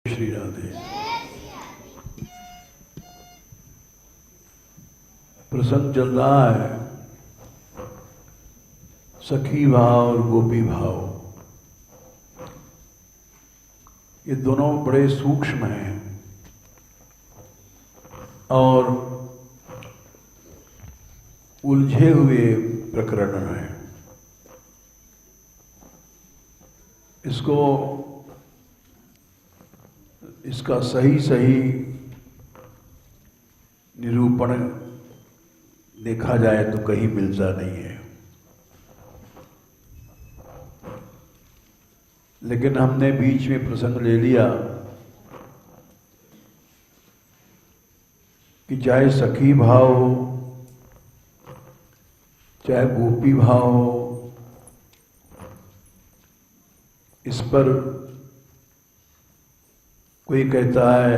श्री राधे। प्रसंग चल रहा है सखी भाव और गोपी भाव। ये दोनों बड़े सूक्ष्म हैं और उलझे हुए प्रकरण हैं। इसका सही निरूपण देखा जाए तो कहीं मिलता नहीं है, लेकिन हमने बीच में प्रसंग ले लिया कि चाहे सखी भाव हो, चाहे गोपी भाव हो, इस पर कोई कहता है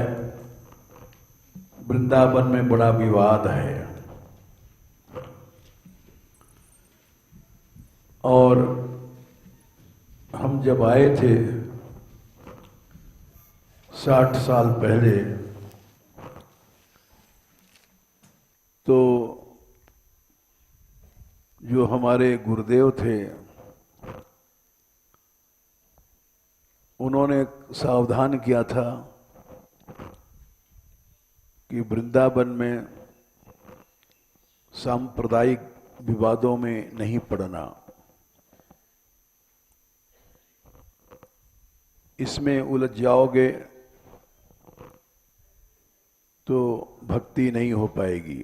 वृंदावन में बड़ा विवाद है और हम जब आए थे 60 साल पहले तो जो हमारे गुरुदेव थे उन्होंने सावधान किया था कि वृंदावन में सांप्रदायिक विवादों में नहीं पड़ना, इसमें उलझ जाओगे तो भक्ति नहीं हो पाएगी।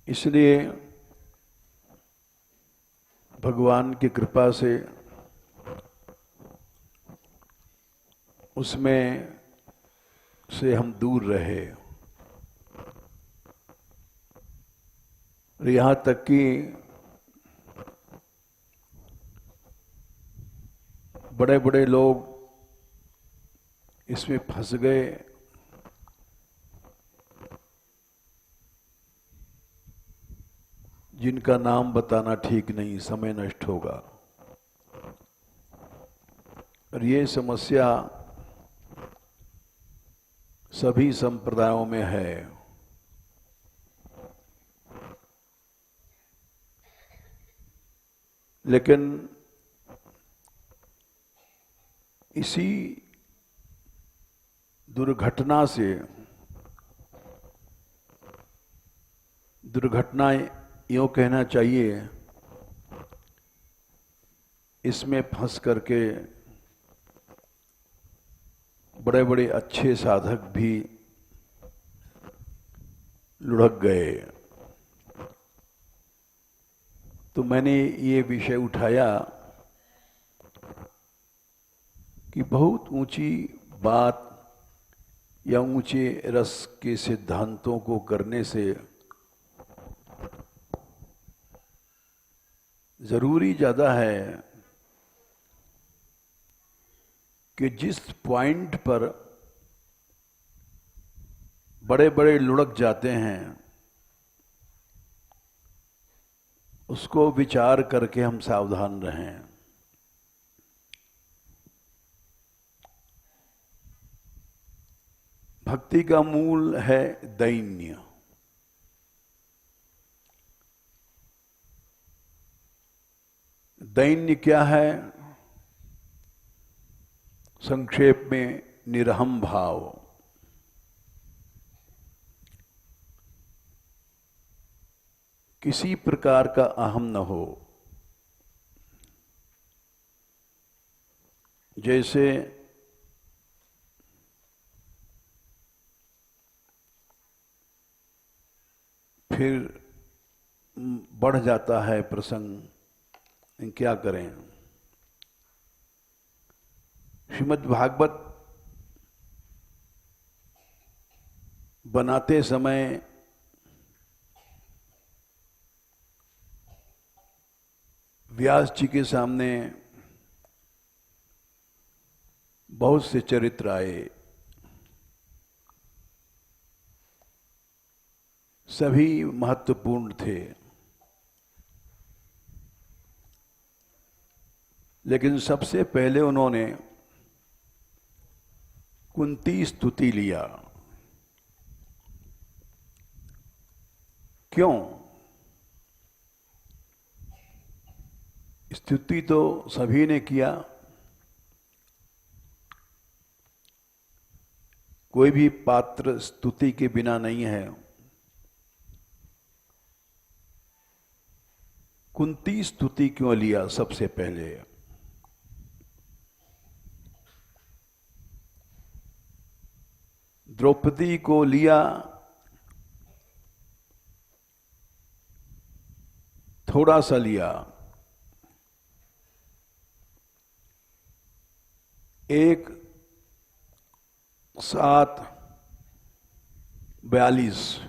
इसलिए भगवान की कृपा से उसमें से हम दूर रहे। और यहाँ तक कि बड़े बड़े लोग इसमें फंस गए, जिनका नाम बताना ठीक नहीं, समय नष्ट होगा। और ये समस्या सभी संप्रदायों में है। लेकिन इसी दुर्घटना यूं कहना चाहिए, इसमें फंस करके बड़े बड़े अच्छे साधक भी लुढ़क गए। तो मैंने ये विषय उठाया कि बहुत ऊंची बात या ऊंचे रस के सिद्धांतों को करने से जरूरी ज्यादा है कि जिस पॉइंट पर बड़े बड़े लुढ़क जाते हैं उसको विचार करके हम सावधान रहें। भक्ति का मूल है दैन्य। दैन्य क्या है? संक्षेप में निरहम भाव। किसी प्रकार का अहम न हो। जैसे फिर बढ़ जाता है प्रसंग, क्या करें। श्रीमद् भागवत बनाते समय व्यास जी के सामने बहुत से चरित्र आए, सभी महत्वपूर्ण थे। लेकिन सबसे पहले उन्होंने कुंती स्तुति लिया। क्यों? स्तुति तो सभी ने किया, कोई भी पात्र स्तुति के बिना नहीं है। कुंती स्तुति क्यों लिया सबसे पहले? द्रौपदी को लिया थोड़ा सा लिया, 1:7:42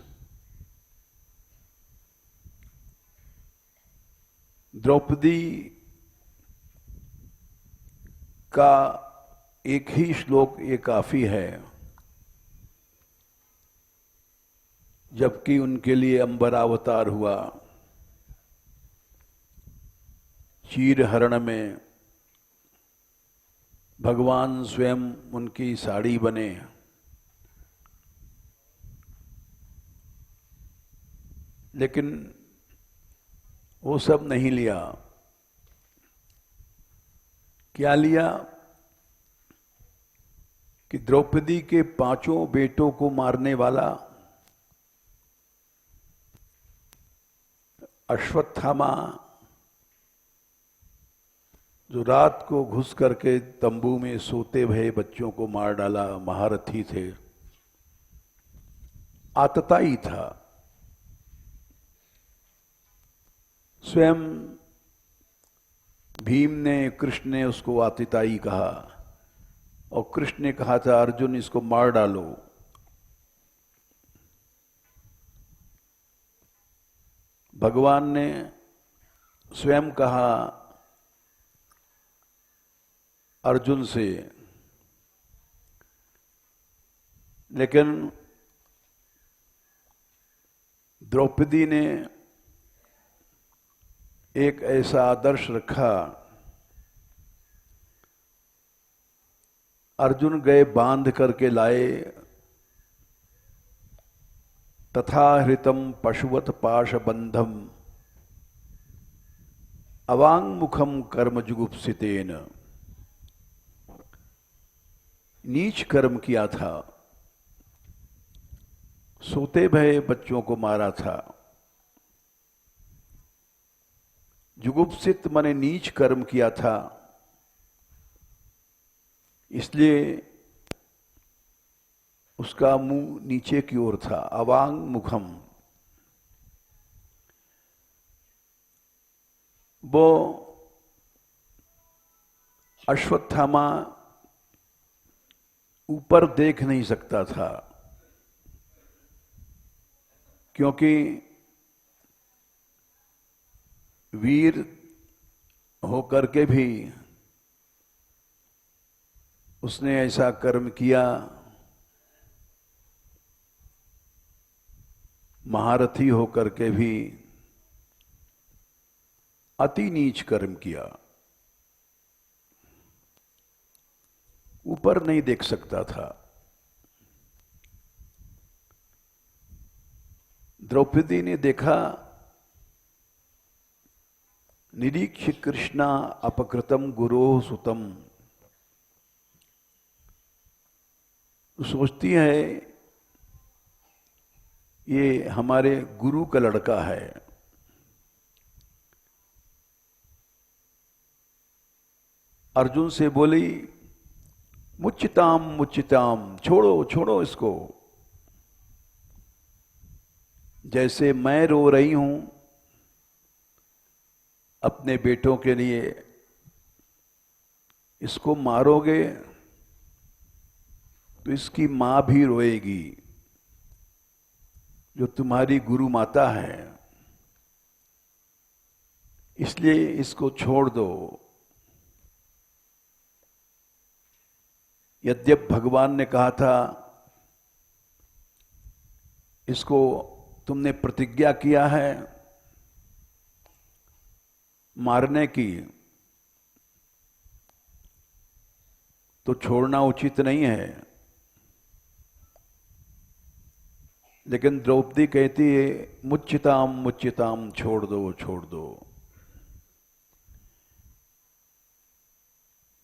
द्रौपदी का एक ही श्लोक ये काफी है, जबकि उनके लिए अंबरावतार हुआ, चीरहरण में भगवान स्वयं उनकी साड़ी बने। लेकिन वो सब नहीं लिया। क्या लिया? कि द्रौपदी के 5 बेटों को मारने वाला अश्वत्थामा, जो रात को घुस करके तंबू में सोते भये बच्चों को मार डाला, महारथी थे, आतताई था। स्वयं भीम ने, कृष्ण ने उसको आतताई कहा, और कृष्ण ने कहा था अर्जुन इसको मार डालो। भगवान ने स्वयं कहा अर्जुन से, लेकिन द्रौपदी ने एक ऐसा आदर्श रखा। अर्जुन गए बांध करके लाए, तथा हृतम पशुवत पाशबंधम अवांगमुखम कर्मजुगुप्सितेन। नीच कर्म किया था, सोते भये बच्चों को मारा था। जुगुप्सित माने नीच कर्म किया था, इसलिए उसका मुंह नीचे की ओर था। अवांग मुखम, वो अश्वत्थामा ऊपर देख नहीं सकता था, क्योंकि वीर होकर के भी उसने ऐसा कर्म किया, महारथी होकर के भी अति नीच कर्म किया। ऊपर नहीं देख सकता था। द्रौपदी ने देखा, निरीक्ष कृष्णा अपकृतम गुरो सुतम। सोचती है ये हमारे गुरु का लड़का है, अर्जुन से बोली मुच्चिताम मुच्चिताम, छोड़ो छोड़ो इसको। जैसे मैं रो रही हूं अपने बेटों के लिए, इसको मारोगे तो इसकी मां भी रोएगी, जो तुम्हारी गुरु माता है, इसलिए इसको छोड़ दो। यद्यप भगवान ने कहा था इसको तुमने प्रतिज्ञा किया है मारने की, तो छोड़ना उचित नहीं है। लेकिन द्रौपदी कहती है मुच्चिताम मुच्चिताम, छोड़ दो छोड़ दो।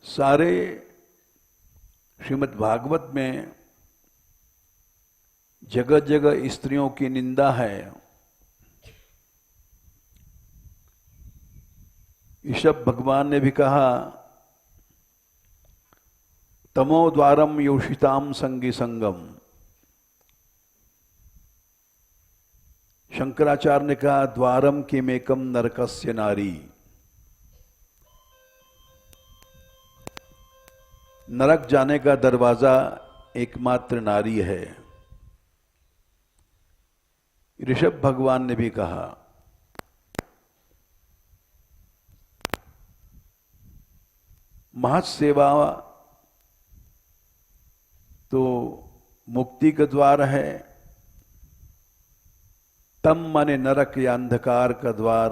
सारे श्रीमद् भागवत में जगह जगह स्त्रियों की निंदा है। ऋषभ भगवान ने भी कहा तमो द्वारम योषिताम संगी संगम। शंकराचार्य ने कहा द्वारम किमेकम नरकस्य नारी। नरक जाने का दरवाजा एकमात्र नारी है। ऋषभ भगवान ने भी कहा। महत्सेवा तो मुक्ति का द्वार है, तम माने नरक या अंधकार का द्वार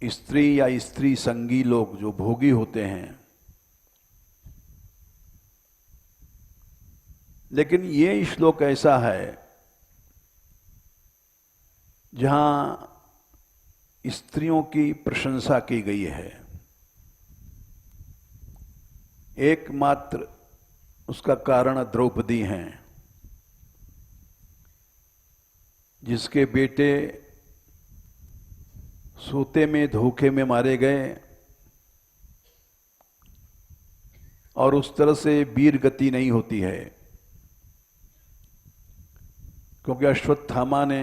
स्त्री या स्त्री संगी लोग जो भोगी होते हैं। लेकिन ये श्लोक ऐसा है जहां स्त्रियों की प्रशंसा की गई है। एकमात्र उसका कारण द्रौपदी हैं, जिसके बेटे सोते में धोखे में मारे गए और उस तरह से वीर गति नहीं होती है, क्योंकि अश्वत्थामा ने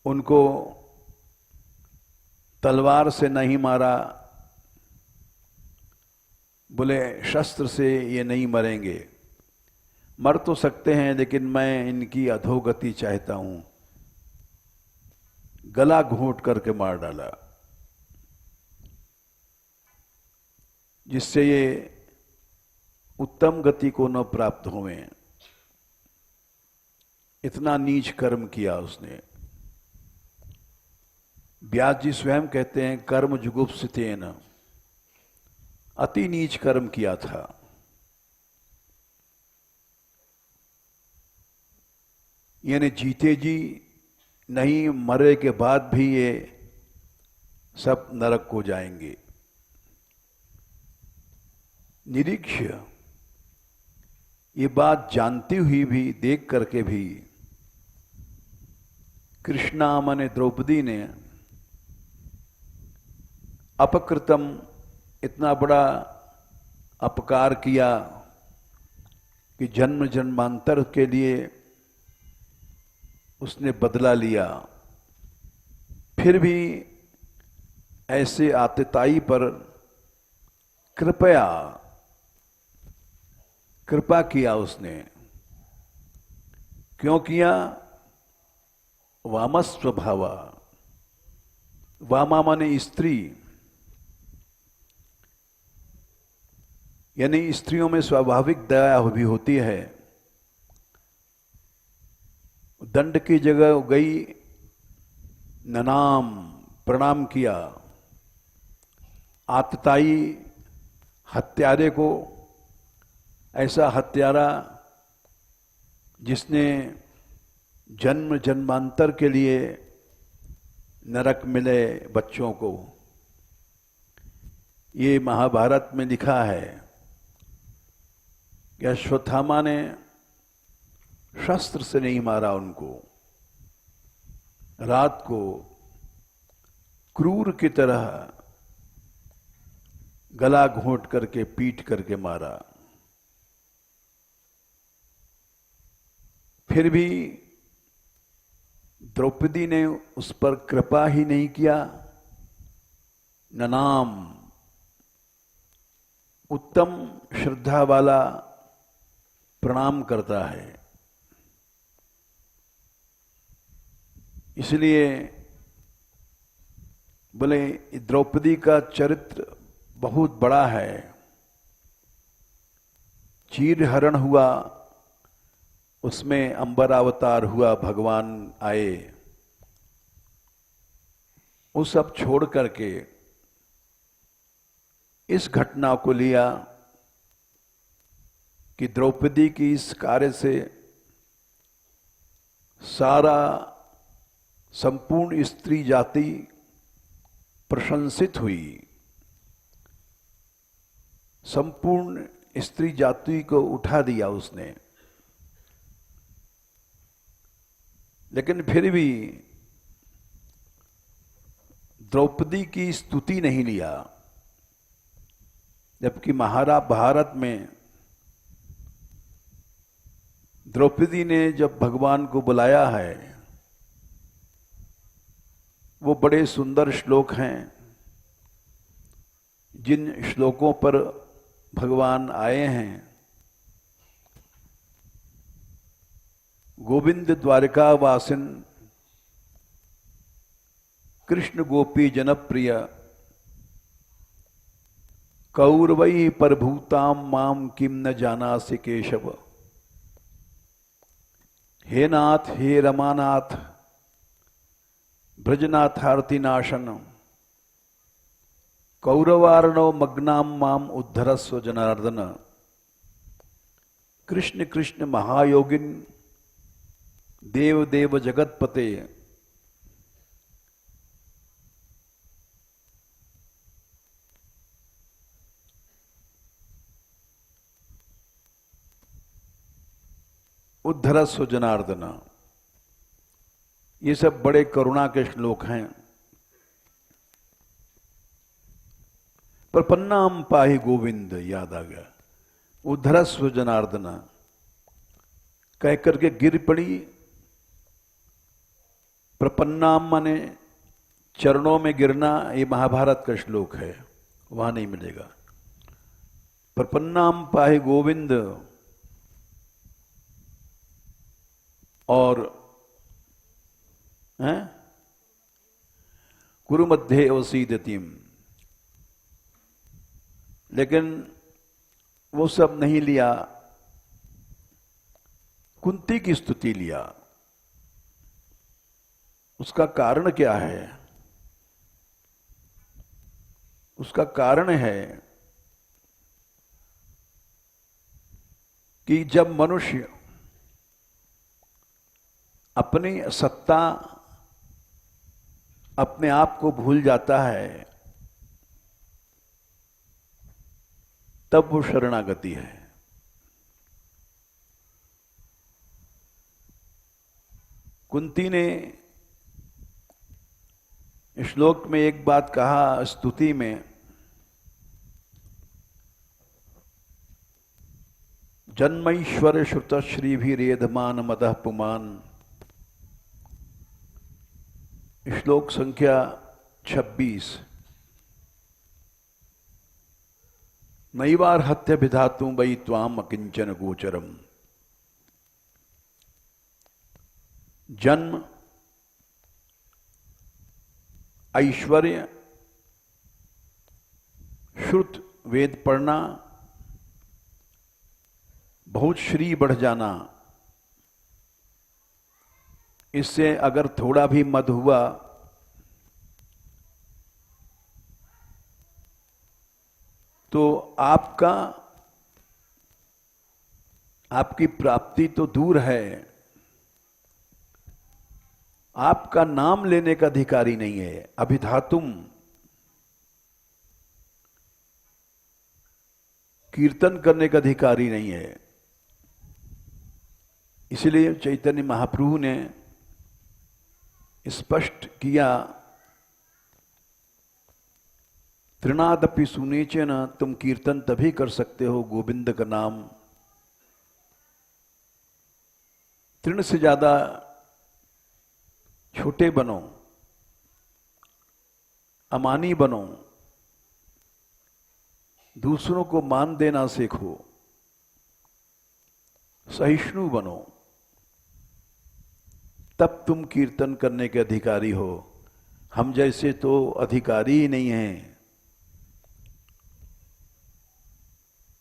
उनको तलवार से नहीं मारा, बोले शस्त्र से ये नहीं मरेंगे। मर तो सकते हैं लेकिन मैं इनकी अधोगति चाहता हूं। गला घोंट करके मार डाला, जिससे ये उत्तम गति को न प्राप्त हुए। इतना नीच कर्म किया उसने। व्यास जी स्वयं कहते हैं कर्म जुगुप्सितेन, अति नीच कर्म किया था। यानी जीते जी नहीं, मरे के बाद भी ये सब नरक को जाएंगे। निरीक्ष्य ये बात जानती हुई भी, देख करके भी कृष्णा माने द्रौपदी ने अपकृतम, इतना बड़ा अपकार किया कि जन्म जन्मांतर के लिए उसने बदला लिया। फिर भी ऐसे आतताई पर कृपा किया उसने। क्यों किया? वामस्वभावा, वामा माने स्त्री, यानी स्त्रियों में स्वाभाविक दया भी होती है। दंड की जगह गई, ननाम, प्रणाम किया। आतताई हत्यारे को, ऐसा हत्यारा जिसने जन्म जन्मांतर के लिए नरक मिले बच्चों को। ये महाभारत में लिखा है कि अश्वत्थामा ने शस्त्र से नहीं मारा उनको, रात को क्रूर की तरह गला घोंट करके पीट करके मारा। फिर भी द्रौपदी ने उस पर कृपा ही नहीं किया। ननाम, उत्तम श्रद्धा वाला प्रणाम करता है। इसलिए बोले द्रौपदी का चरित्र बहुत बड़ा है। चीरहरण हुआ, उसमें अंबर अवतार हुआ, भगवान आए। वो सब छोड़ करके इस घटना को लिया कि द्रौपदी की इस कार्य से सारा संपूर्ण स्त्री जाति प्रशंसित हुई, संपूर्ण स्त्री जाति को उठा दिया उसने। लेकिन फिर भी द्रौपदी की स्तुति नहीं लिया, जबकि महाभारत में द्रौपदी ने जब भगवान को बुलाया है, वो बड़े सुंदर श्लोक हैं। जिन श्लोकों पर भगवान आए हैं, गोविंद द्वारिका वासिन कृष्ण गोपी जनप्रिय कौरवै परभूताम माम किम न जानासि केशव। हे नाथ, हे रमानाथ, ब्रजनाथार्तिनाशन, कौरवार्णव मग्नाम माम उद्धरस्व जनार्दन। कृष्ण कृष्ण महायोगिन देव देव जगतपते, उद्धरस्व जनार्दन। ये सब बड़े करुणा के श्लोक हैं। प्रपन्नाम पाहि गोविंद याद आ गया, उद्धरस्व जनार्दन कह करके गिर पड़ी। प्रपन्नाम माने चरणों में गिरना, ये महाभारत का श्लोक है, वहां नहीं मिलेगा। प्रपन्नाम पाहि गोविंद और कुरु मध्ये अवसीदतिम, लेकिन वो सब नहीं लिया, कुंती की स्तुति लिया। उसका कारण क्या है? उसका कारण है कि जब मनुष्य अपनी सत्ता, अपने आप को भूल जाता है, तब वो शरणागति है। कुंती ने श्लोक में एक बात कहा स्तुति में, जन्मैश्वर्य श्रुत श्रीभिरेधमान मदः पुमान। श्लोक संख्या 26। नैवार्हत्य विधातुं वै त्वाम अकिंचन गोचरम। जन्म, ऐश्वर्य, श्रुत वेद पढ़ना, बहुत श्री बढ़ जाना, इससे अगर थोड़ा भी मद हुआ तो आपकी प्राप्ति तो दूर है, आपका नाम लेने का अधिकारी नहीं है। अभिधातुम, कीर्तन करने का अधिकारी नहीं है। इसलिए चैतन्य महाप्रभु ने स्पष्ट किया, तृणादपि सुनीचन, तुम कीर्तन तभी कर सकते हो गोविंद का नाम। तृण से ज्यादा छोटे बनो, अमानी बनो, दूसरों को मान देना सीखो, सहिष्णु बनो, तब तुम कीर्तन करने के अधिकारी हो। हम जैसे तो अधिकारी ही नहीं हैं।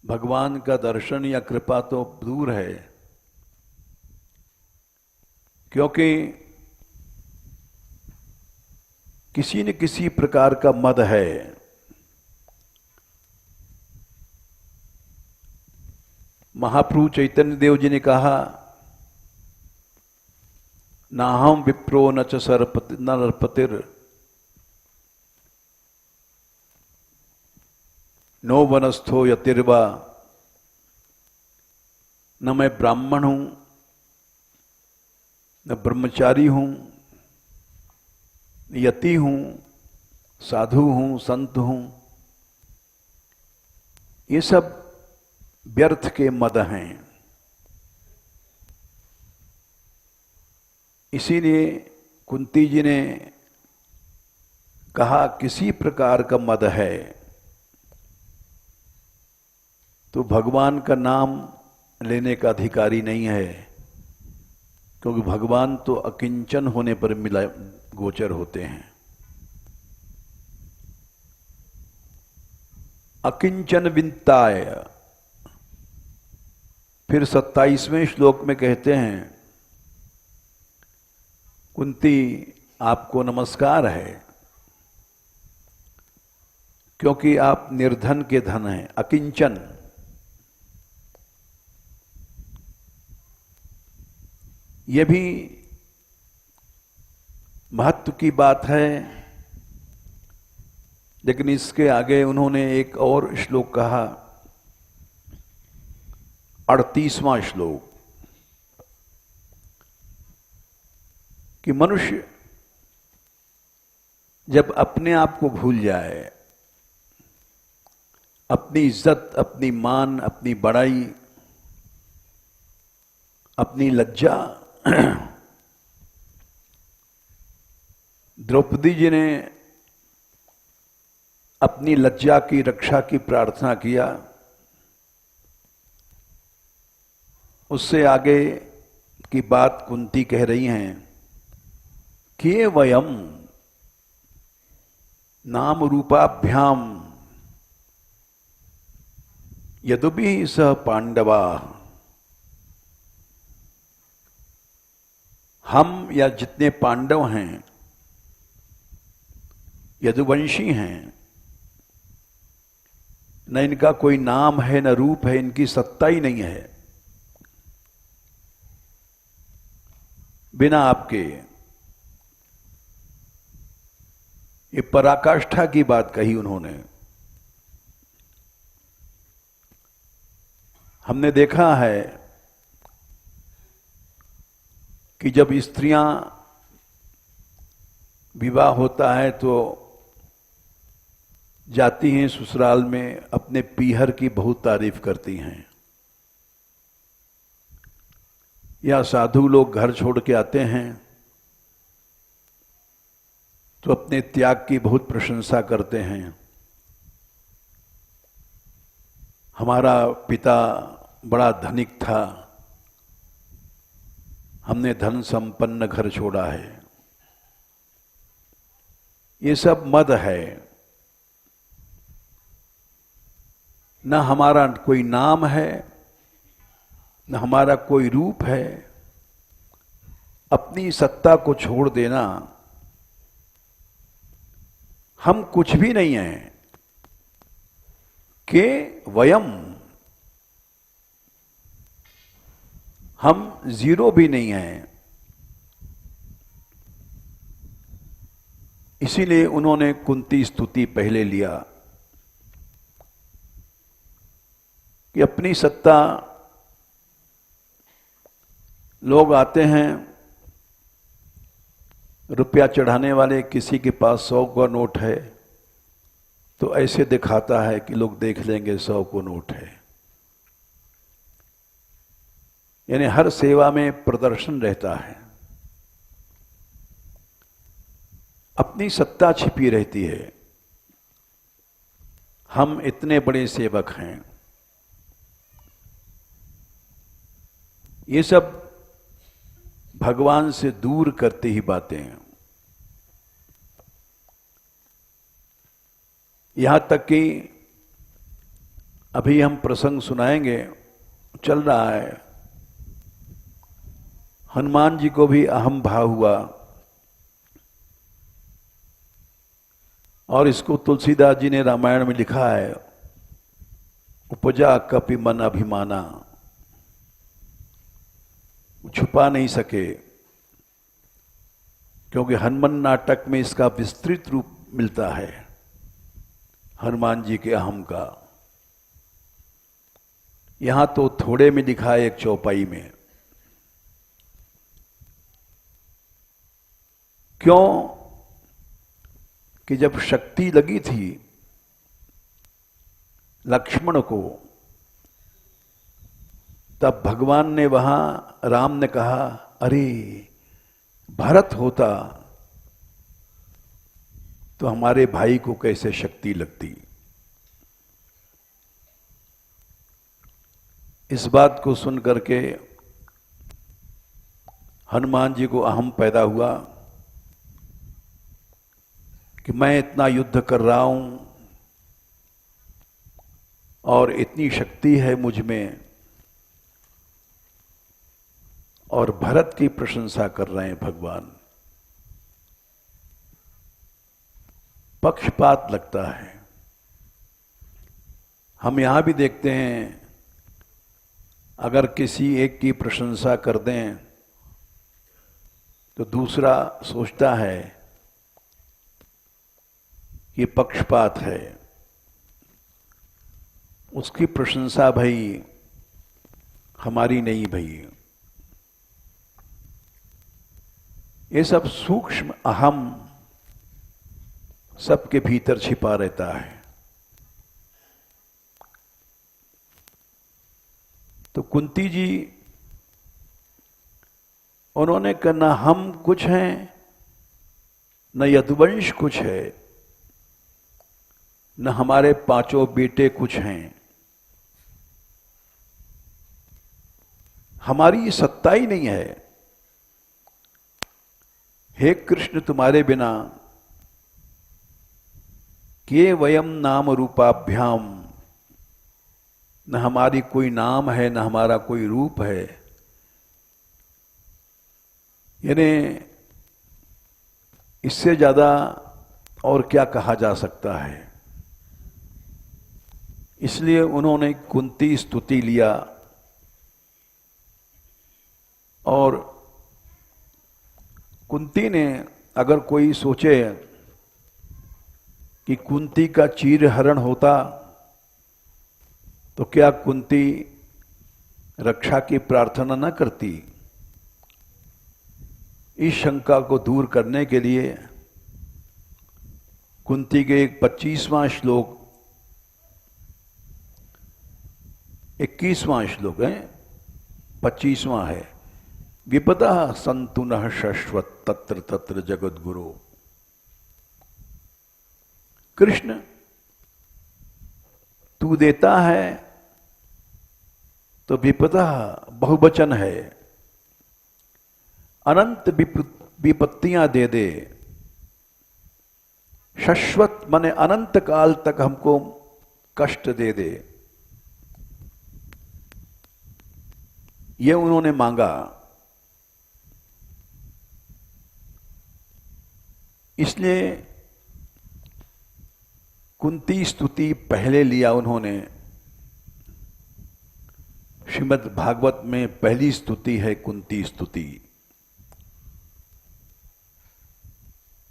भगवान का दर्शन या कृपा तो दूर है, क्योंकि किसी न किसी प्रकार का मद है। महाप्रभु चैतन्य देव जी ने कहा, नाहम विप्रो न च सरपति न नरपतिर नो वनस्थो यतिर्वा, न मैं ब्राह्मण हूं न ब्रह्मचारी हूं, यति हूं, साधु हूं, संत हूं। ये सब व्यर्थ के मद हैं। इसीलिए कुंती जी ने कहा, किसी प्रकार का मद है तो भगवान का नाम लेने का अधिकारी नहीं है, क्योंकि भगवान तो अकिंचन होने पर मिला गोचर होते हैं। अकिंचन विंताय। फिर 27वें श्लोक में कहते हैं, कुंती आपको नमस्कार है, क्योंकि आप निर्धन के धन हैं। अकिंचन, यह भी महत्व की बात है। लेकिन इसके आगे उन्होंने एक और श्लोक कहा, 38वां श्लोक, कि मनुष्य जब अपने आप को भूल जाए, अपनी इज्जत, अपनी मान, अपनी बड़ाई, अपनी लज्जा। द्रौपदी जी ने अपनी लज्जा की रक्षा की प्रार्थना किया। उससे आगे की बात कुंती कह रही हैं कि वयम नाम रूपाभ्याम यदुभिः सह पांडवा, हम या जितने पांडव हैं, यदुवंशी हैं, न इनका कोई नाम है न रूप है, इनकी सत्ता ही नहीं है। बिना आपके, ये पराकाष्ठा की बात कही उन्होंने। हमने देखा है कि जब स्त्रियां विवाह होता है तो जाती हैं ससुराल में, अपने पीहर की बहुत तारीफ करती हैं, या साधु लोग घर छोड़ के आते हैं तो अपने त्याग की बहुत प्रशंसा करते हैं। हमारा पिता बड़ा धनिक था, हमने धन संपन्न घर छोड़ा है। ये सब मद है। न हमारा कोई नाम है, न हमारा कोई रूप है। अपनी सत्ता को छोड़ देना, हम कुछ भी नहीं हैं, के वयम, हम जीरो भी नहीं हैं। इसीलिए उन्होंने कुंती स्तुति पहले लिया कि अपनी सत्ता, लोग आते हैं रुपया चढ़ाने वाले, किसी के पास 100 का नोट है तो ऐसे दिखाता है कि लोग देख लेंगे 100 को नोट है। यानी हर सेवा में प्रदर्शन रहता है, अपनी सत्ता छिपी रहती है। हम इतने बड़े सेवक हैं। ये सब भगवान से दूर करती ही बातें हैं। यहां तक कि अभी हम प्रसंग सुनाएंगे, चल रहा है, हनुमान जी को भी अहम भाव हुआ, और इसको तुलसीदास जी ने रामायण में लिखा है, उपजा कपि मन अभिमाना, छुपा नहीं सके, क्योंकि हनुमान नाटक में इसका विस्तृत रूप मिलता है, हनुमान जी के अहम का। यहां तो थोड़े में दिखा है, एक चौपाई में। क्यों कि जब शक्ति लगी थी लक्ष्मण को, तब भगवान ने वहां, राम ने कहा, अरे भरत होता तो हमारे भाई को कैसे शक्ति लगती। इस बात को सुन करके हनुमान जी को अहम पैदा हुआ कि मैं इतना युद्ध कर रहा हूं और इतनी शक्ति है मुझ में, और भरत की प्रशंसा कर रहे हैं भगवान। पक्षपात लगता है। हम यहां भी देखते हैं, अगर किसी एक की प्रशंसा कर दें तो दूसरा सोचता है कि पक्षपात है, उसकी प्रशंसा भाई हमारी नहीं भाई। ये सब सूक्ष्म अहम सबके भीतर छिपा रहता है। तो कुंती जी, उन्होंने कहा न हम कुछ हैं, न यदुवंश कुछ है, न हमारे पांचों बेटे कुछ हैं, हमारी सत्ता ही नहीं है। हे कृष्ण, तुम्हारे बिना के वयम नाम रूपाभ्याम, न हमारी कोई नाम है, न हमारा कोई रूप है। यानी इससे ज्यादा और क्या कहा जा सकता है। इसलिए उन्होंने कुंती स्तुति लिया। और कुंती ने, अगर कोई सोचे कि कुंती का चीरहरण होता तो क्या कुंती रक्षा की प्रार्थना न करती? इस शंका को दूर करने के लिए कुंती के एक 25वां श्लोक, 21वां श्लोक है, 25वां है, विपदा संतु नः शश्वत तत्र तत्र जगत गुरु। कृष्ण, तू देता है तो विपदा बहुवचन है, अनंत विपत्तियां दे दे। शाश्वत माने अनंत काल तक हमको कष्ट दे दे, ये उन्होंने मांगा। इसलिए कुंती स्तुति पहले लिया उन्होंने। श्रीमद् भागवत में पहली स्तुति है कुंती स्तुति,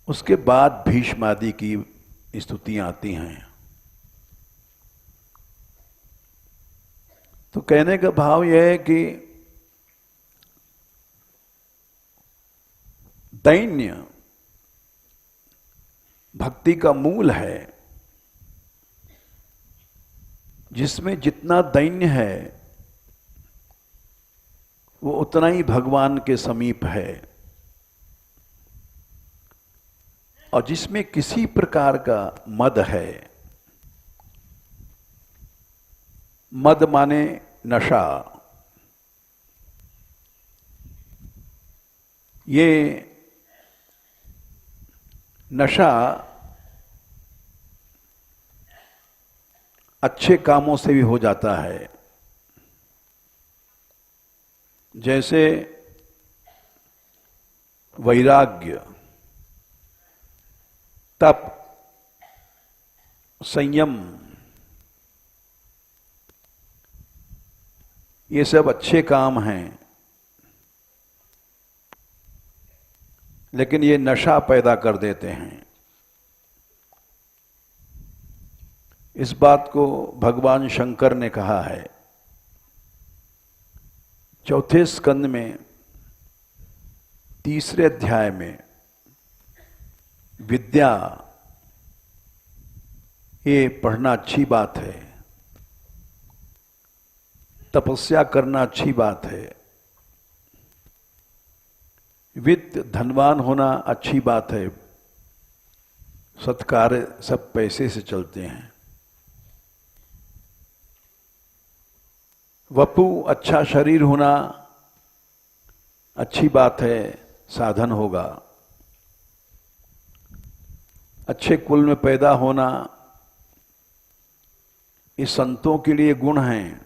उसके बाद भीष्म आदि की स्तुतियां आती हैं। तो कहने का भाव यह है कि दैन्य भक्ति का मूल है। जिसमें जितना दैन्य है वो उतना ही भगवान के समीप है, और जिसमें किसी प्रकार का मद है, मद माने नशा, ये नशा अच्छे कामों से भी हो जाता है। जैसे वैराग्य, तप, संयम, ये सब अच्छे काम हैं, लेकिन ये नशा पैदा कर देते हैं। इस बात को भगवान शंकर ने कहा है चौथे स्कंद में 3रे अध्याय में। विद्या ये पढ़ना अच्छी बात है, तपस्या करना अच्छी बात है, वित्त धनवान होना अच्छी बात है, सत्कार्य सब पैसे से चलते हैं। वपु अच्छा शरीर होना अच्छी बात है, साधन होगा। अच्छे कुल में पैदा होना इस संतों के लिए गुण हैं।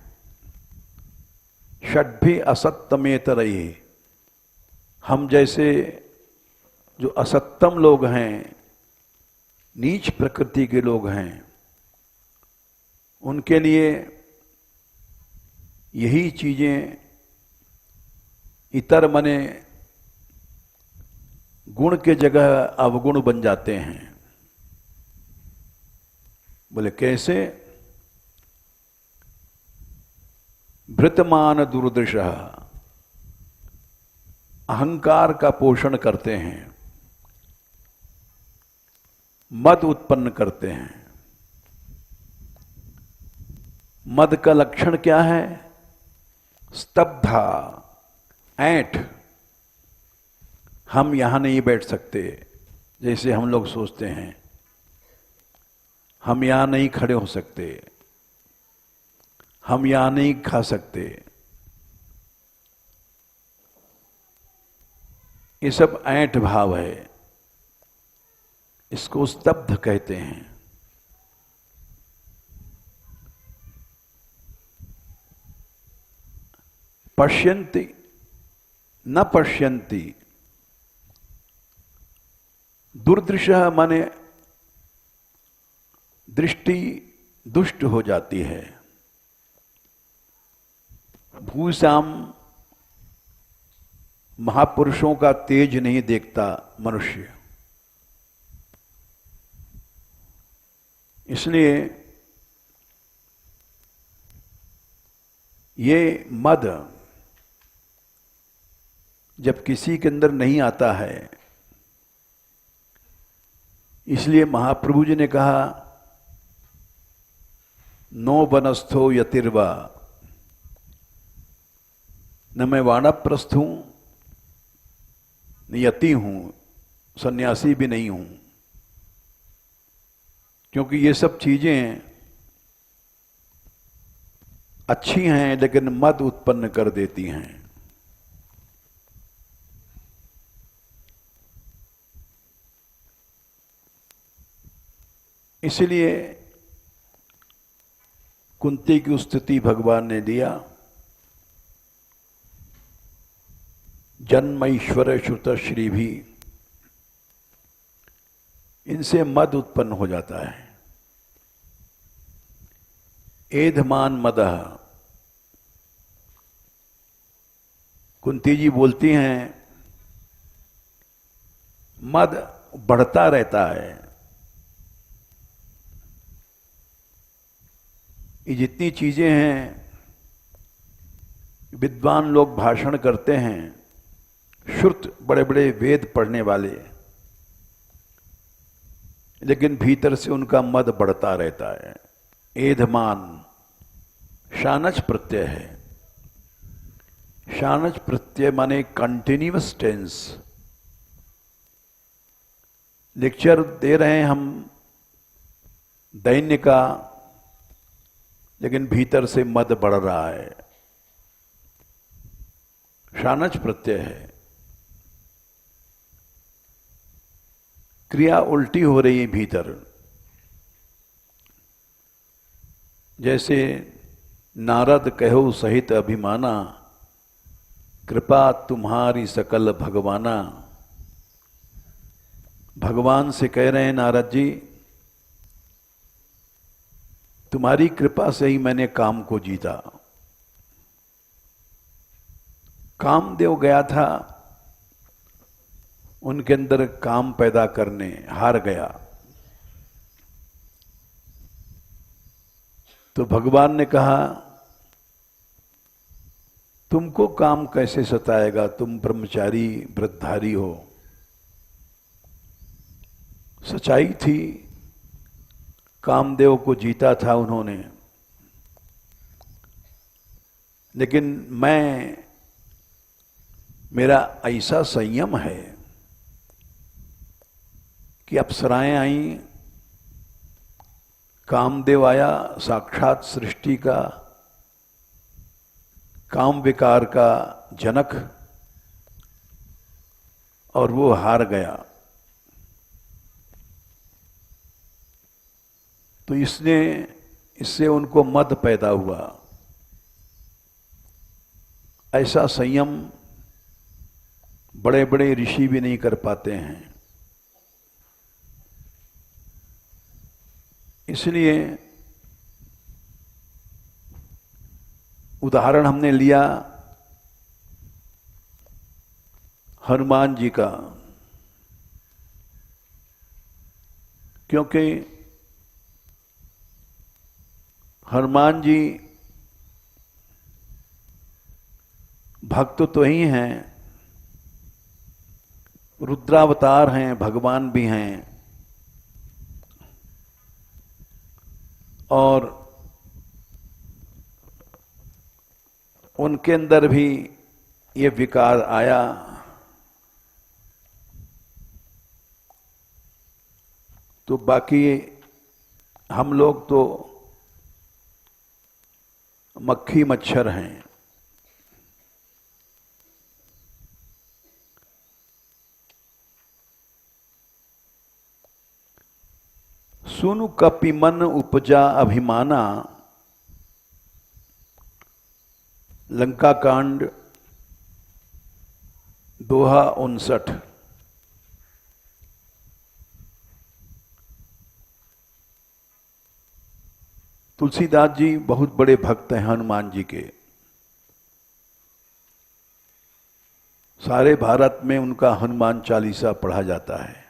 षड्भी असत्तमेतरहि, हम जैसे जो असत्तम लोग हैं, नीच प्रकृति के लोग हैं, उनके लिए यही चीजें इतर मने गुण के जगह अवगुण बन जाते हैं। बोले कैसे? भृतमान दुर्दृश, अहंकार का पोषण करते हैं, मद उत्पन्न करते हैं। मद का लक्षण क्या है? स्तब्धा, ऐंठ। हम यहां नहीं बैठ सकते, जैसे हम लोग सोचते हैं। हम यहां नहीं खड़े हो सकते, हम यहां नहीं खा सकते। ये सब ऐंठ भाव है, इसको स्तब्ध कहते हैं। पश्यन्ति न पश्यन्ति, दुर्दृश्य माने दृष्टि दुष्ट हो जाती है। भूश्याम महापुरुषों का तेज नहीं देखता मनुष्य। इसलिए ये मद जब किसी के अंदर नहीं आता है, इसलिए महाप्रभु जी ने कहा नो बनस्थो यतिर्वा, न मैं वानप्रस्थ हूं न यति हूं, सन्यासी भी नहीं हूं। क्योंकि ये सब चीजें अच्छी हैं लेकिन मद उत्पन्न कर देती हैं। इसलिए कुंती की स्तुति भगवान ने दिया, जन्म ईश्वर श्रुत श्री भी। इनसे मद उत्पन्न हो जाता है। एधमान मदः, कुंती जी बोलती हैं मद बढ़ता रहता है। ये जितनी चीजें हैं, विद्वान लोग भाषण करते हैं, श्रुत बड़े बड़े वेद पढ़ने वाले, लेकिन भीतर से उनका मद बढ़ता रहता है। एधमान शानच प्रत्यय है। शानच प्रत्यय माने कंटिन्यूअस टेंस। लेक्चर दे रहे हैं हम दैन्य का, लेकिन भीतर से मद बढ़ रहा है। शानच प्रत्यय है। क्रिया उल्टी हो रही है भीतर। जैसे नारद कहो सहित अभिमाना, कृपा तुम्हारी सकल भगवाना। भगवान से कह रहे हैं नारद जी, तुम्हारी कृपा से ही मैंने काम को जीता। कामदेव गया था उनके अंदर काम पैदा करने हार गया। तो भगवान ने कहा, तुमको काम कैसे सताएगा, तुम ब्रह्मचारी व्रतधारी हो। सच्चाई थी, कामदेव को जीता था उन्होंने, लेकिन मेरा ऐसा संयम है कि अप्सराएं आईं, कामदेव आया, साक्षात सृष्टि का, काम विकार का जनक, और वो हार गया। तो इससे उनको मद पैदा हुआ। ऐसा संयम बड़े बड़े ऋषि भी नहीं कर पाते हैं। इसलिए उदाहरण हमने लिया हनुमान जी का, क्योंकि हनुमान जी भक्त तो ही हैं, रुद्रावतार हैं, भगवान भी हैं, और उनके अंदर भी ये विकार आया। तो बाकी हम लोग तो मक्खी मच्छर हैं। सुनु कपि मन उपजा अभिमाना, लंका कांड दोहा 59। तुलसीदास जी बहुत बड़े भक्त हैं हनुमान जी के। सारे भारत में उनका हनुमान चालीसा पढ़ा जाता है।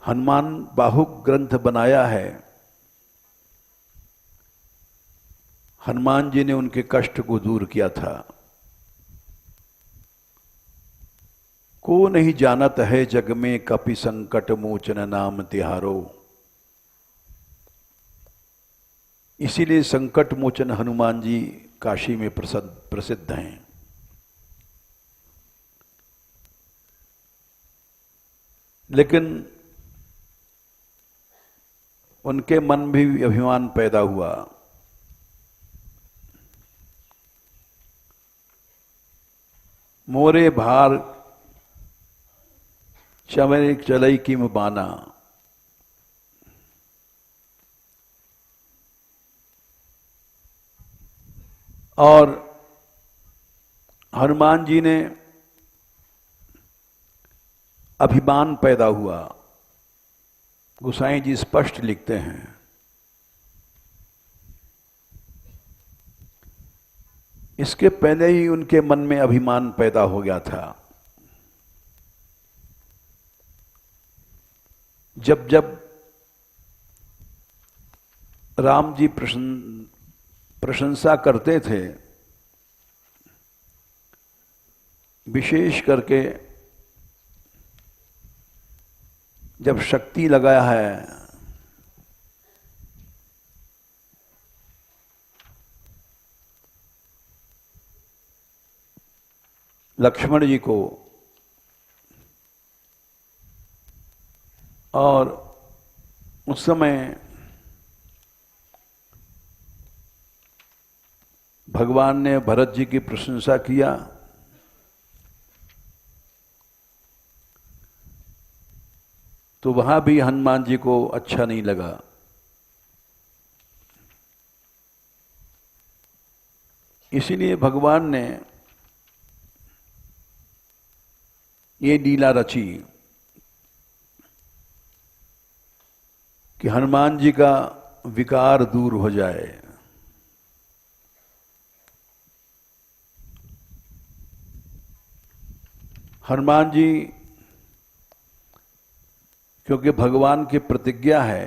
हनुमान बाहुक ग्रंथ बनाया है। हनुमान जी ने उनके कष्ट को दूर किया था। को नहीं जानत है जग में कपि संकट मोचन नाम तिहारो। इसीलिए संकट मोचन हनुमान जी काशी में प्रसिद्ध हैं। लेकिन उनके मन भी अभिमान पैदा हुआ। मोरे भार चमरे चलई की मुबाना। और हनुमान जी ने अभिमान पैदा हुआ। गोसाई जी स्पष्ट लिखते हैं, इसके पहले ही उनके मन में अभिमान पैदा हो गया था। जब जब राम जी प्रशंसा करते थे, विशेष करके जब शक्ति लगाया है, लक्ष्मण जी को, और उस समय भगवान ने भरत जी की प्रशंसा किया, तो वहां भी हनुमान जी को अच्छा नहीं लगा। इसीलिए भगवान ने ये लीला रची कि हनुमान जी का विकार दूर हो जाए। हनुमान जी, क्योंकि भगवान की प्रतिज्ञा है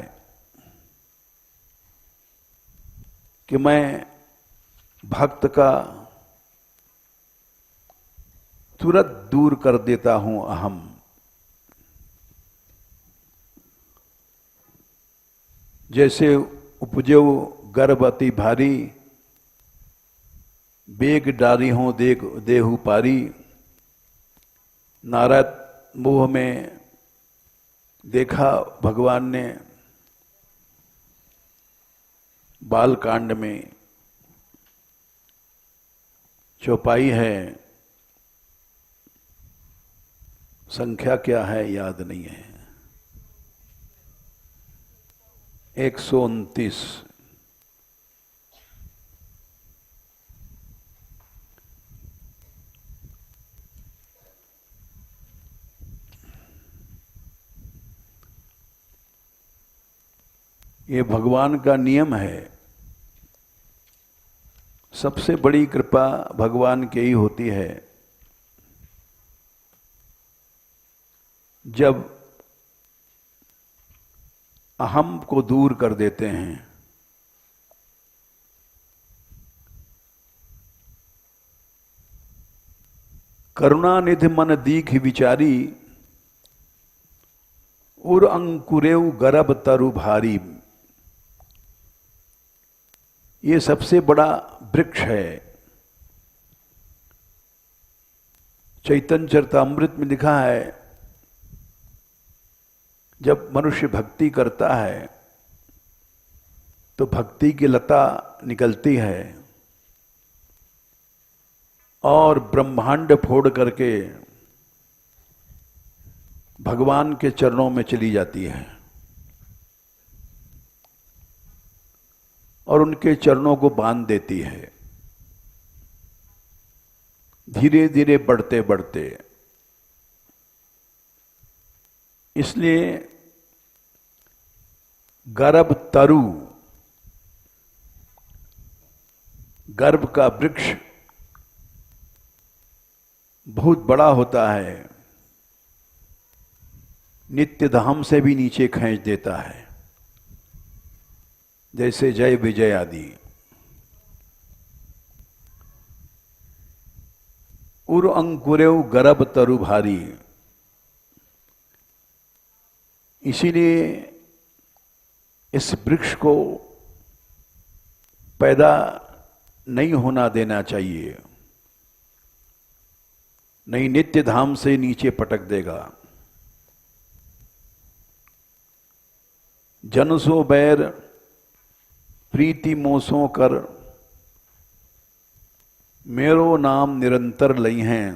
कि मैं भक्त का तुरंत दूर कर देता हूं अहम। जैसे उपजो गर्भ अति भारी, बेग डारी हों देहु पारी। नारद मोह में देखा भगवान ने बालकांड में, चौपाई है, संख्या क्या है याद नहीं है, 129। ये भगवान का नियम है। सबसे बड़ी कृपा भगवान की ही होती है जब अहम को दूर कर देते हैं। करुणानिधि मन दीख विचारी, उर अंकुरेव गर्भ तरु भारी। ये सबसे बड़ा वृक्ष है। चैतन्य चरितामृत में लिखा है, जब मनुष्य भक्ति करता है तो भक्ति की लता निकलती है और ब्रह्मांड फोड़ करके भगवान के चरणों में चली जाती है और उनके चरणों को बांध देती है, धीरे धीरे बढ़ते बढ़ते। इसलिए गर्भ तरु, गर्भ का वृक्ष बहुत बड़ा होता है, नित्य धाम से भी नीचे खींच देता है, जैसे जय विजय आदि। उर अंकुरेव गर्भ तरु भारी। इसीलिए इस वृक्ष को पैदा नहीं होना देना चाहिए, नहीं नित्य धाम से नीचे पटक देगा। जन सो बैर प्रीति मोसों कर, मेरो नाम निरंतर लई हैं।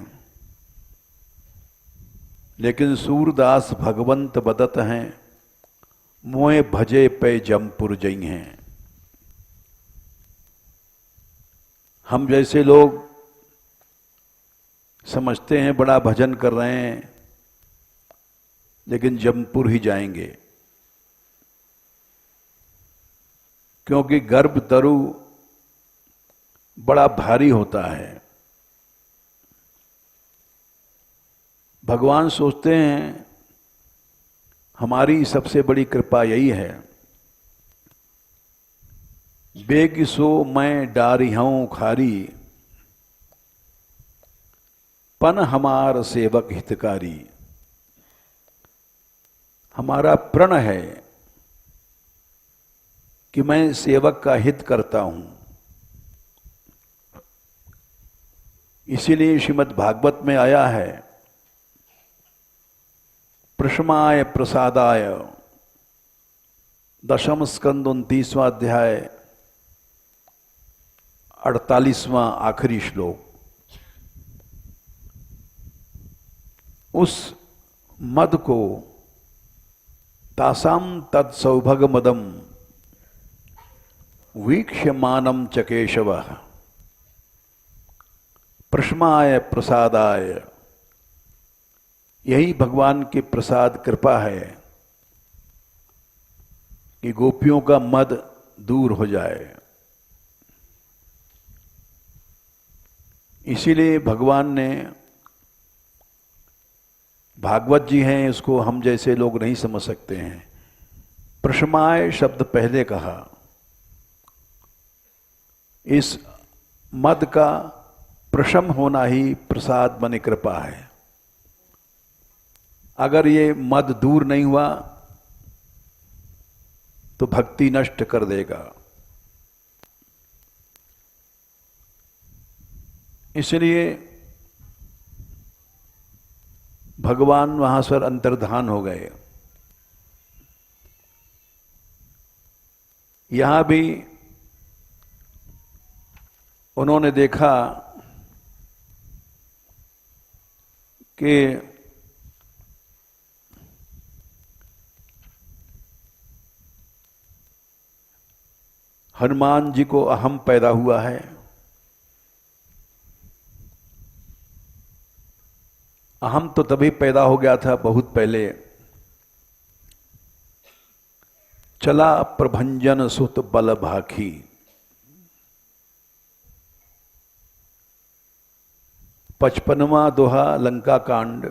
लेकिन सूरदास भगवंत बदत हैं, मोए भजे पे जमपुर जई हैं। हम जैसे लोग समझते हैं बड़ा भजन कर रहे हैं, लेकिन जमपुर ही जाएंगे, क्योंकि गर्भ तरु बड़ा भारी होता है। भगवान सोचते हैं हमारी सबसे बड़ी कृपा यही है, बेग सो मैं डारी हूं खारी, पन हमार सेवक हितकारी। हमारा प्रण है कि मैं सेवक का हित करता हूं। इसीलिए श्रीमद् भागवत में आया है, प्रशमाय प्रसादाय, दशम स्कंद 29वां अध्याय 48वां आखिरी श्लोक। उस मद को तासाम तत्सौभग मदम वीक्ष्यमानम च केशवः प्रशमाय प्रसादाय। यही भगवान की प्रसाद कृपा है कि गोपियों का मद दूर हो जाए। इसीलिए भगवान ने भागवत जी हैं, इसको हम जैसे लोग नहीं समझ सकते हैं। प्रशमाय शब्द पहले कहा। इस मद का प्रशम होना ही प्रसाद माने कृपा है। अगर ये मद दूर नहीं हुआ तो भक्ति नष्ट कर देगा। इसलिए भगवान वहां पर अंतर्धान हो गए। यहां भी उन्होंने देखा कि हनुमान जी को अहम पैदा हुआ है। अहम तो तभी पैदा हो गया था बहुत पहले। चला प्रभंजन सुत बल भाखी। पचपनवा दोहा लंका कांड,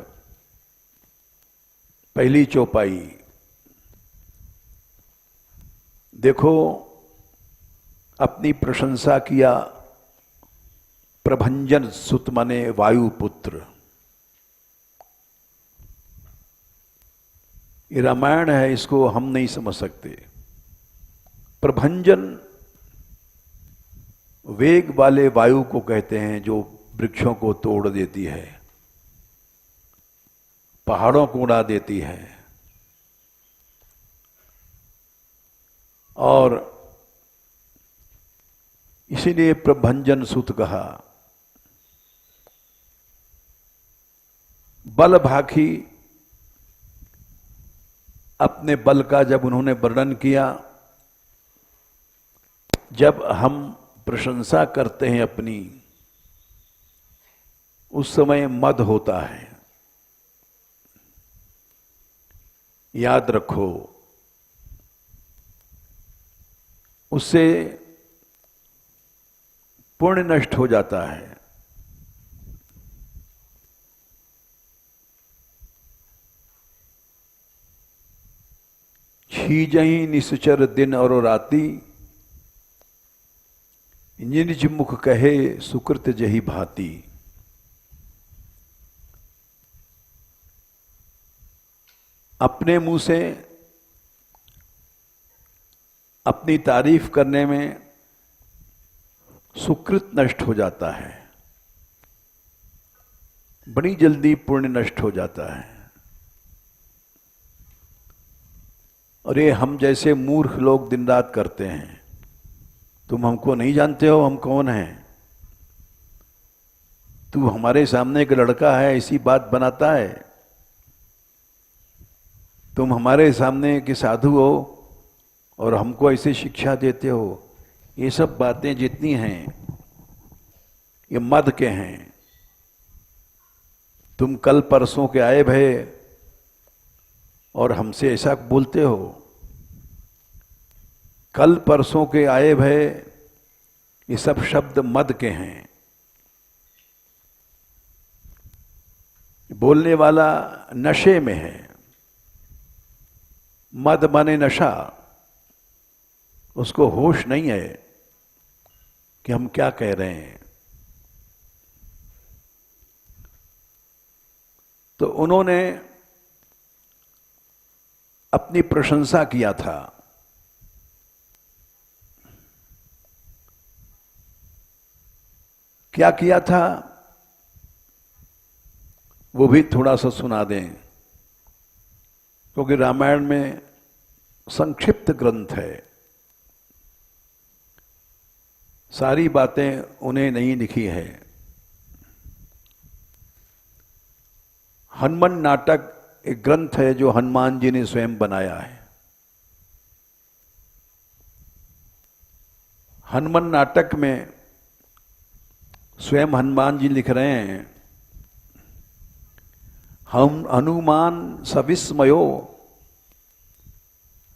पहली चौपाई। देखो, अपनी प्रशंसा किया प्रभंजन सुत माने वायुपुत्र। ये रामायण है, इसको हम नहीं समझ सकते। प्रभंजन वेग वाले वायु को कहते हैं, जो वृक्षों को तोड़ देती है, पहाड़ों को उड़ा देती है। और इसीलिए प्रभंजन सुत कहा। बल भाखी, अपने बल का जब उन्होंने वर्णन किया, जब हम प्रशंसा करते हैं अपनी, उस समय मद होता है। याद रखो, उससे पुण्य नष्ट हो जाता है। छीजही निश्चर दिन और राती, निज मुख कहे सुकृत जही भांति। अपने मुंह से अपनी तारीफ करने में सुकृत नष्ट हो जाता है, बड़ी जल्दी पुण्य नष्ट हो जाता है। और ये हम जैसे मूर्ख लोग दिन रात करते हैं। तुम हमको नहीं जानते हो, हम कौन हैं? तू हमारे सामने एक लड़का है, ऐसी बात बनाता है। तुम हमारे सामने के साधु हो और हमको ऐसे शिक्षा देते हो। ये सब बातें जितनी हैं, ये मद के हैं। तुम कल परसों के आए भय और हमसे ऐसा बोलते हो। कल परसों के आए भय, ये सब शब्द मद के हैं। बोलने वाला नशे में है। मद माने नशा। उसको होश नहीं है कि हम क्या कह रहे हैं। तो उन्होंने अपनी प्रशंसा किया था। क्या किया था वो भी थोड़ा सा सुना दें, क्योंकि रामायण में संक्षिप्त ग्रंथ है। सारी बातें उन्हें नहीं लिखी है। हनुमान नाटक एक ग्रंथ है जो हनुमान जी ने स्वयं बनाया है। हनुमान नाटक में स्वयं हनुमान जी लिख रहे हैं, हम हनुमान सविस्मयो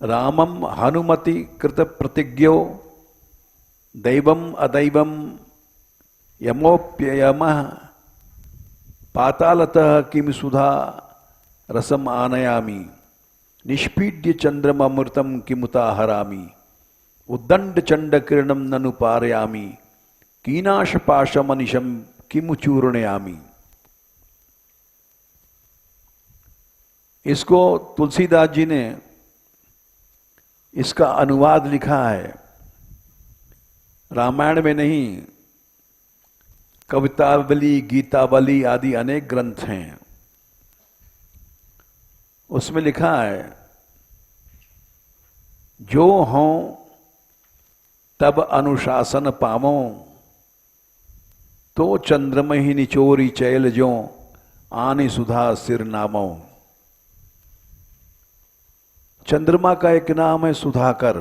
रामम हनुमति कृत प्रतिज्ञो दैवम अदैवम यमोप्ययमः पातालतः किम सुधा रसम आनयामी निष्पीड्य चंद्रममृतम किमुता हरामी उद्दंड चंड किरणम ननु पारयामी कीनाश पाशमनिशम किमु चूर्णयामी। इसको तुलसीदास जी ने इसका अनुवाद लिखा है, रामायण में नहीं, कवितावली, गीतावली आदि अनेक ग्रंथ हैं। उसमें लिखा है, जो हों तब अनुशासन पावों, तो चंद्रमहि निचोरी चैल जो आने सुधा सिर नामों। चंद्रमा का एक नाम है सुधाकर।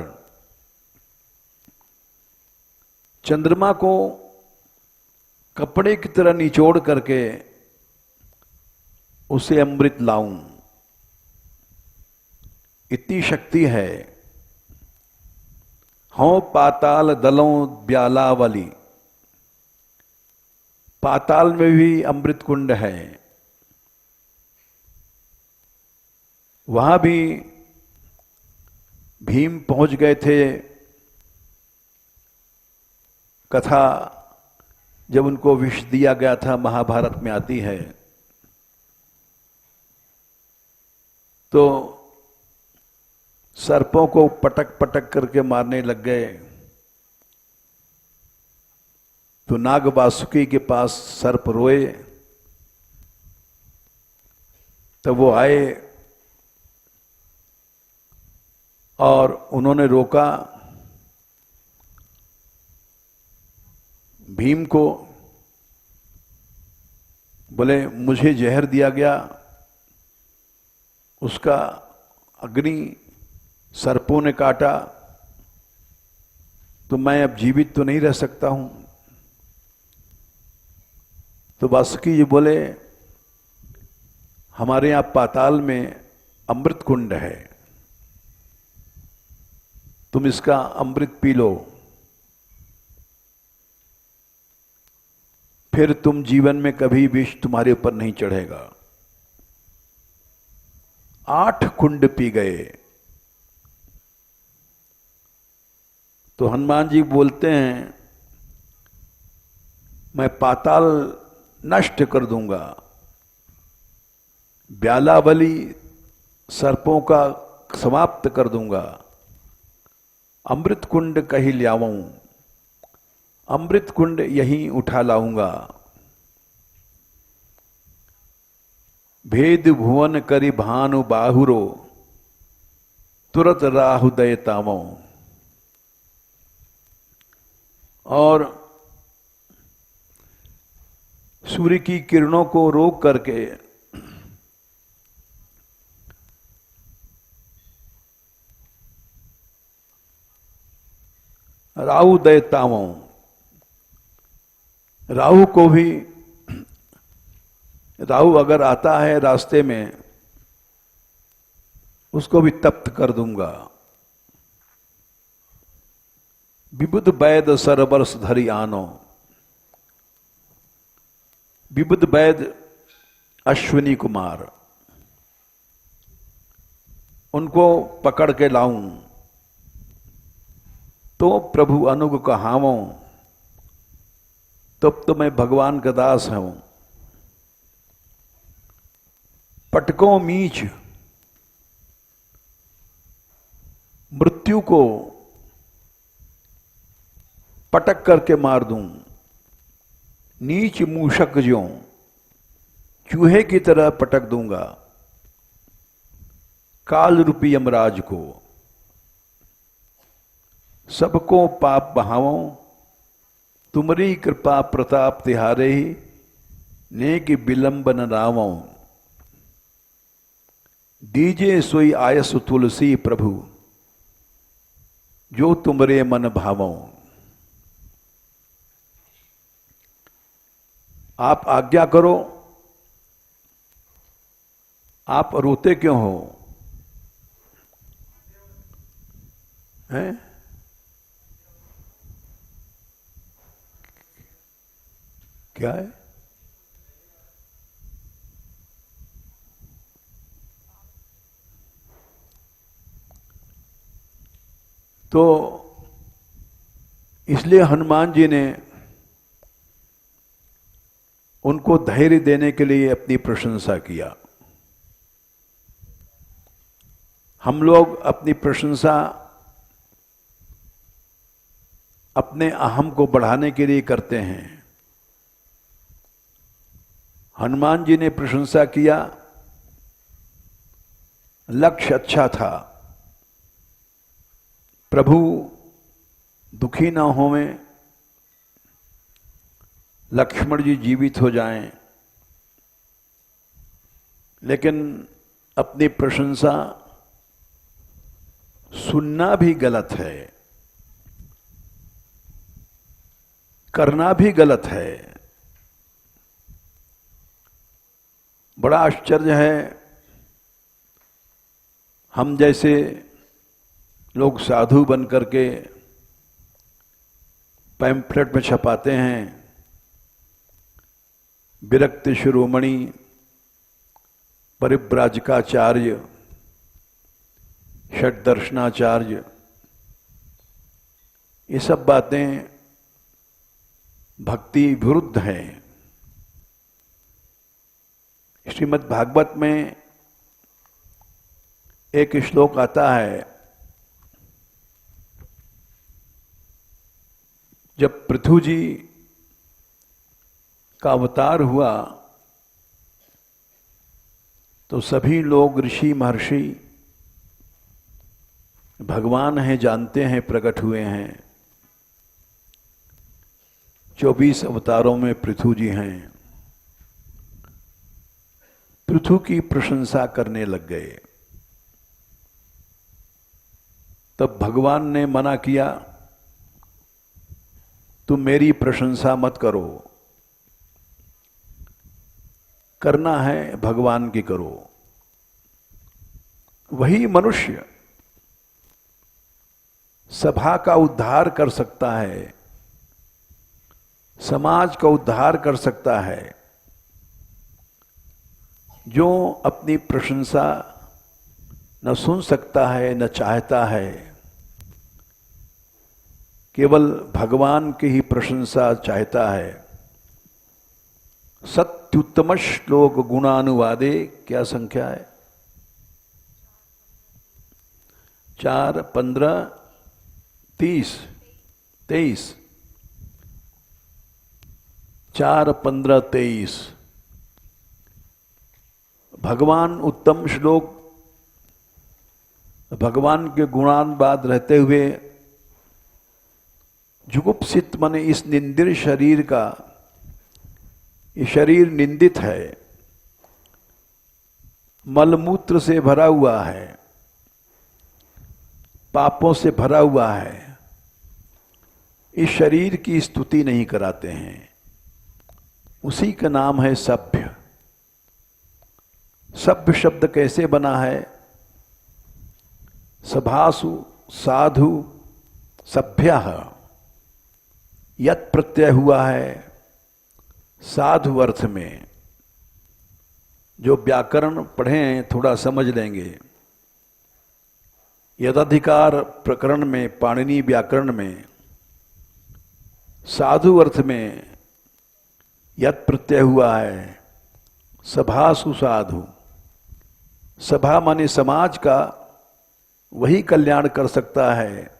चंद्रमा को कपड़े की तरह निचोड़ करके उसे अमृत लाऊं, इतनी शक्ति है। हों पाताल दलों ब्यालावली, पाताल में भी अमृत कुंड है, वहां भी भीम पहुंच गए थे। कथा जब उनको विष दिया गया था, महाभारत में आती है, तो सर्पों को पटक पटक करके मारने लग गए। तो नाग वासुकी के पास सर्प रोए, तब वो आए और उन्होंने रोका भीम को। बोले मुझे जहर दिया गया, उसका अग्नि सर्पों ने काटा, तो मैं अब जीवित तो नहीं रह सकता हूं। तो वासुकी जी बोले, हमारे यहां पाताल में अमृत कुंड है, तुम इसका अमृत पी लो, फिर तुम जीवन में कभी विष तुम्हारे ऊपर नहीं चढ़ेगा। 8 कुंड पी गए। तो हनुमान जी बोलते हैं, मैं पाताल नष्ट कर दूंगा, ब्यालावली सर्पों का समाप्त कर दूंगा, अमृत कुंड कहीं लाऊं, अमृत कुंड यहीं उठा लाऊंगा। भेद भुवन करि भानु बाहुरो, तुरत राहु दयतामो। और सूर्य की किरणों को रोक करके राहु दयतामो, राहु को भी, राहु अगर आता है रास्ते में, उसको भी तप्त कर दूंगा। विबुध वैद सरबरस धरि आनो, विबुध वैद अश्विनी कुमार, उनको पकड़ के लाऊं, तो प्रभु अनुग कहावों, तब तो मैं भगवान का दास हूं। पटकों मीच, मृत्यु को पटक करके मार दूं। नीच मूषक ज्यों, चूहे की तरह पटक दूंगा। काल रूपी यमराज को, सबको पाप बहावों, तुमरी कृपा प्रताप तिहारे ही, नेक विलंबन रावों। दीजे सोई आयस तुलसी प्रभु, जो तुमरे मन भावों। आप आज्ञा करो। आप रोते क्यों हो? हैं? क्या है? तो इसलिए हनुमान जी ने उनको धैर्य देने के लिए अपनी प्रशंसा किया। हम लोग अपनी प्रशंसा अपने अहम को बढ़ाने के लिए करते हैं। हनुमान जी ने प्रशंसा किया, लक्ष्य अच्छा था, प्रभु दुखी ना होवें, लक्ष्मण जी जीवित हो जाएं, लेकिन अपनी प्रशंसा सुनना भी गलत है, करना भी गलत है। बड़ा आश्चर्य है, हम जैसे लोग साधु बन करके पैम्फलेट में छपाते हैं, विरक्त शिरोमणि परिव्राजकाचार्य षड्दर्शनाचार्य, ये सब बातें भक्ति विरुद्ध हैं। श्रीमद् भागवत में एक श्लोक आता है, जब पृथु जी का अवतार हुआ तो सभी लोग ऋषि महर्षि भगवान हैं जानते हैं, प्रकट हुए हैं। 24 अवतारों में पृथु जी हैं। पृथु की प्रशंसा करने लग गए। तब भगवान ने मना किया, तुम मेरी प्रशंसा मत करो, करना है भगवान की करो। वही मनुष्य सभा का उद्धार कर सकता है, समाज का उद्धार कर सकता है, जो अपनी प्रशंसा न सुन सकता है न चाहता है, केवल भगवान की ही प्रशंसा चाहता है। सत्युत्तम श्लोक गुणानुवादे, क्या संख्या है? 4, 15, 30, 23, 4, 15, 23। भगवान उत्तम श्लोक, भगवान के गुणानुवाद रहते हुए जुगुप्सित माने इस निंदिर शरीर का, ये शरीर निंदित है, मलमूत्र से भरा हुआ है, पापों से भरा हुआ है। इस शरीर की स्तुति नहीं कराते हैं। उसी का नाम है सभ्य। सभ्य शब्द कैसे बना है? सभासु साधु सभ्यः, यत् प्रत्यय हुआ है साधु अर्थ में। जो व्याकरण पढ़े थोड़ा समझ लेंगे। यदधिकार प्रकरण में, पाणिनि व्याकरण में साधु अर्थ में यत् प्रत्यय हुआ है सभासु साधु। सभा माने समाज का वही कल्याण कर सकता है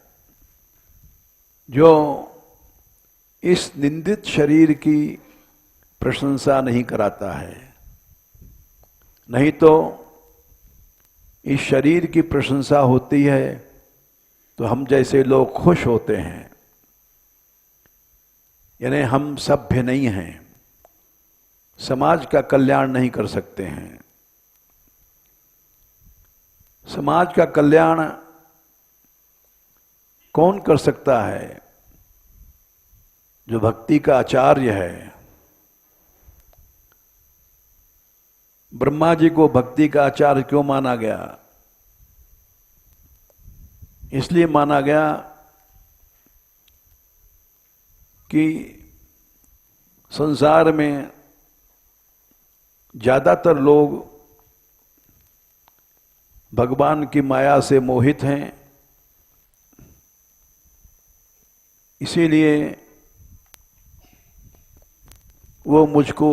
जो इस निंदित शरीर की प्रशंसा नहीं कराता है। नहीं तो इस शरीर की प्रशंसा होती है तो हम जैसे लोग खुश होते हैं, यानी हम सभ्य नहीं हैं, समाज का कल्याण नहीं कर सकते हैं। समाज का कल्याण कौन कर सकता है? जो भक्ति का आचार्य है। ब्रह्मा जी को भक्ति का आचार्य क्यों माना गया? इसलिए माना गया कि संसार में ज्यादातर लोग भगवान की माया से मोहित हैं, इसीलिए वो मुझको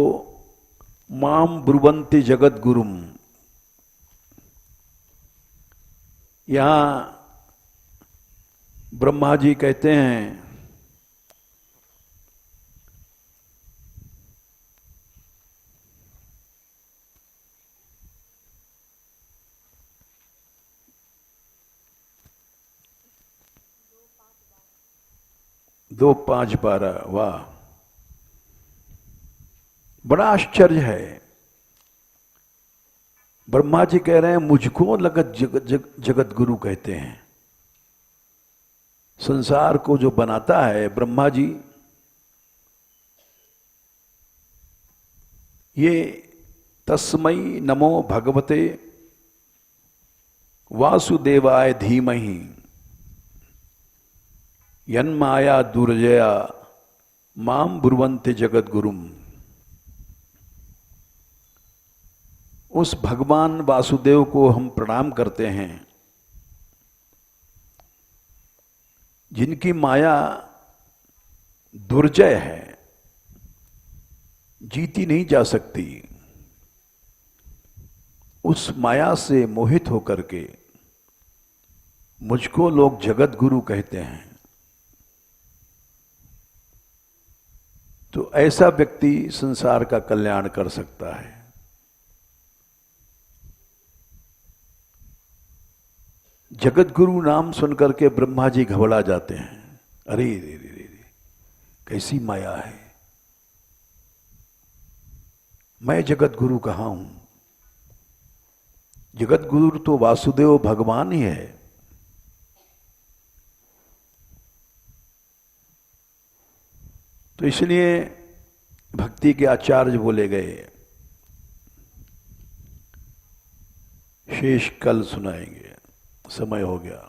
माम ब्रुवंति जगत गुरुम, यहां ब्रह्मा जी कहते हैं दो पांच बारह, वाह, बड़ा आश्चर्य है। ब्रह्मा जी कह रहे हैं मुझको लगत जगत गुरु कहते हैं। संसार को जो बनाता है ब्रह्मा जी, ये तस्मई नमो भगवते वासुदेवाय धीमहि यन्माया दुर्जया माम ब्रुवन्ते जगत गुरुम। उस भगवान वासुदेव को हम प्रणाम करते हैं जिनकी माया दुर्जय है, जीती नहीं जा सकती। उस माया से मोहित होकर के मुझको लोग जगत गुरु कहते हैं। तो ऐसा व्यक्ति संसार का कल्याण कर सकता है। जगत गुरु नाम सुनकर के ब्रह्मा जी घबरा जाते हैं, अरे रे रे रे रे, कैसी माया है, मैं जगत गुरु कहाँ हूं। जगत गुरु तो वासुदेव भगवान ही है। तो इसलिए भक्ति के आचार्य बोले गए, शेष कल सुनाएंगे, समय हो गया।